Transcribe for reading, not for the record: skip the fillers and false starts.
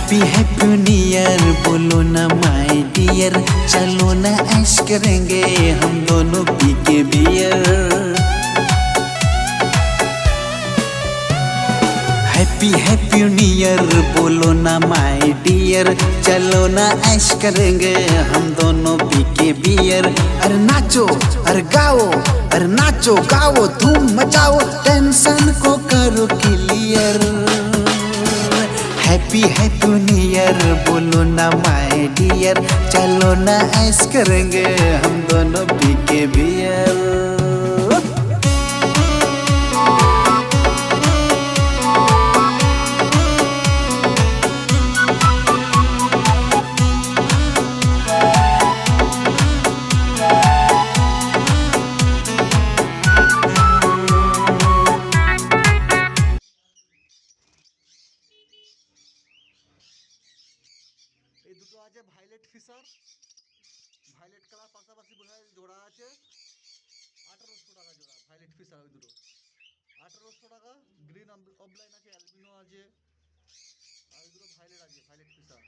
Happy new year बोलो ना my dear, चलो ना ऐश करेंगे हम दोनों पी के बियर। हैप्पी न्यू ईयर बोलो ना माय डियर, चलो ना ऐश करेंगे हम दोनों पी के बियर। अरे नाचो अरे गाओ, अरे नाचो गाओ धूम मचाओ, टेंशन को करो क्लियर। हैप्पी न्यू ईयर बोलो ना माय डियर, चलो ना ऐश करेंगे हम दोनों पी के बियर। এই দুটো আছে ভাইলেট ফিশার, ভাইলেট কালার পাশাপাশি বোঝায় জোড়া আছে 1800 টাকা জোড়া। ভাইলেট ফিশার ওই দুটো 1800 টাকা। গ্রিন অফলাইন আছে, অ্যালবিনো আছে, আর ওই দুটো ভাইলেট আছে, ভাইলেট ফিশার।